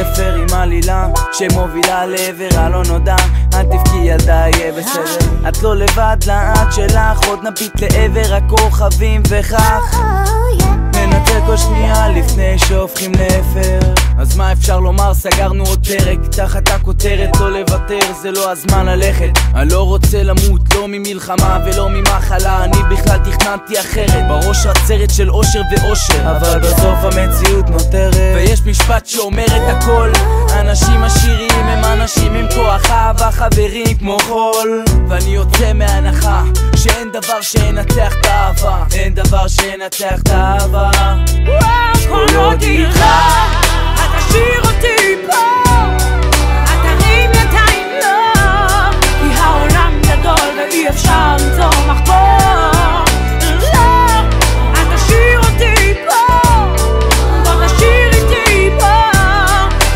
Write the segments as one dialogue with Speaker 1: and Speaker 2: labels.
Speaker 1: ספר עם עלילה שמובילה לעבר הלא נודע. אל תבכי ילדה, יהיה בסדר, את לא לבד, לאט שלך עוד נביט לעבר הכוכבים וכך ננצל כל שנייה לפני שהופכים לאפר. אז מה אפשר לומר, סגרנו עוד פרק תחת הכותרת לא לוותר, זה לא הזמן ללכת. אני לא רוצה למות, לא ממלחמה ולא ממחלה, אני בכלל תכננתי אחרת, בראש עצרת של אושר ואושר, אבל בסוף המציאות נותרת. ויש משפט שאומר את הכל, אנשים עשירים הם אנשים עם כוח אהבה, חברים כמו חול. ואני יוצא מהנחה שאין דבר שינצח את האהבה, אין דבר שינצח את האהבה.
Speaker 2: כל עוד איתך, את תשאיר אותי פה, את תרים ידיים לא, כי העולם גדול ואי אפשר למצוא מחבור. לא, את תשאיר אותי פה, בוא תשאיר איתי פה,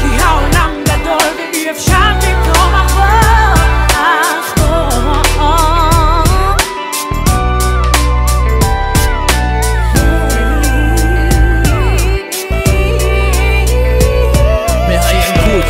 Speaker 2: כי העולם גדול ואי אפשר למצוא מחבור.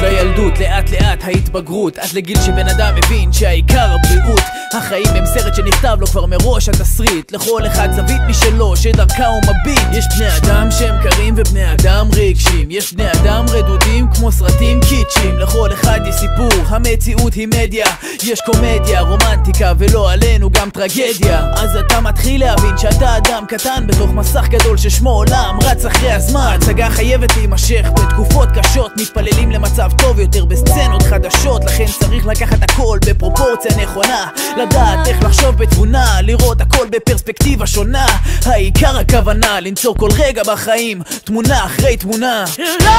Speaker 3: לילדות, לאט לאט ההתבגרות, עד לגיל שבן אדם מבין שהעיקר הבריאות. החיים הם סרט שנכתב לו כבר מראש התסריט, לכל אחד זווית משלו שדרכה הוא מביט. יש בני אדם שהם קרים ובני אדם רגשים, יש בני אדם רדודים כמו סרטים קיצ'ים. לכל אחד יש סיפור, המציאות היא מדיה, יש קומדיה, רומנטיקה ולא עלינו גם טרגדיה. אז אתה מתחיל להבין שאתה אדם קטן בתוך מסך גדול ששמו עולם רץ אחרי הזמן. ההצגה חייבת להימשך בתקופות קשות, מתפללים למצב טוב יותר בסצנות חדשות, לכן צריך לקחת הכל בפרופורציה נכונה, לדעת איך לחשוב בתבונה, לראות הכל בפרספקטיבה שונה. העיקר הכוונה לנצור כל רגע בחיים תמונה אחרי תמונה.
Speaker 2: לא,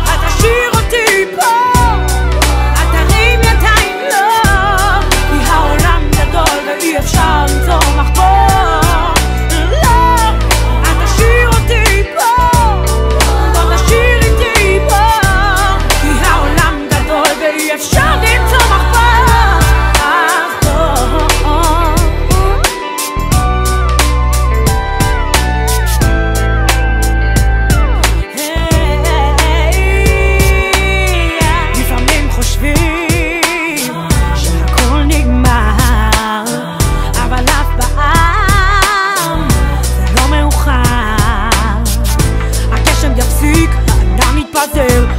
Speaker 2: את תשאיר אותי פה, את תרים ידיים לא, כי העולם גדול ואי אפשר למצוא מחבור. לא, את תשאיר אותי פה, בוא תשאיר איתי פה, כי העולם גדול ואי אפשר למצוא מחבור.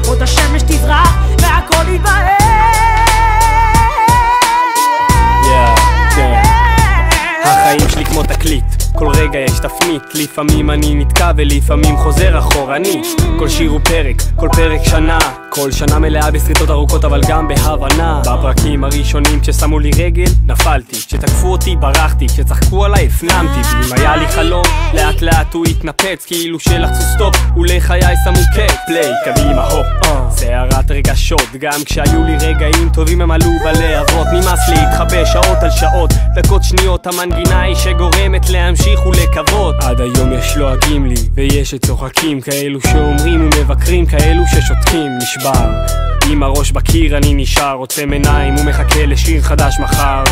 Speaker 2: עוד השמש תזרח והכל יתבהר.
Speaker 4: החיים שלי כמו תקליט, כל רגע יש תפנית, לפעמים אני נתקע ולפעמים חוזר אחורנית. כל שיר הוא פרק, כל פרק שנה, כל שנה מלאה בסריטות ארוכות אבל גם בהבנה. בפרקים הראשונים כששמו לי רגל נפלתי, כשתקפו אותי ברחתי, כשצחקו עליי הפנמתי. ואם היה לי חלום לאט לאט הוא התנפץ, כאילו שלחצו סטופ ולחיי שמו קט פליי. קדימה הו, סערת רגשות, גם כשהיו לי רגעים טובים הם עלו בלהבות. נמאס להתחבא שעות על שעות, דקות שניות, המנגינה היא שגורמת להמשיך ולקוות. עד היום יש לועגים לי ויש שצוחקים, כאלו שאומרים ומבקרים, כאלו ששותקים. נשבר עם הראש בקיר אני נשאר, עוצם עיניים ומחכה לשיר חדש מחר.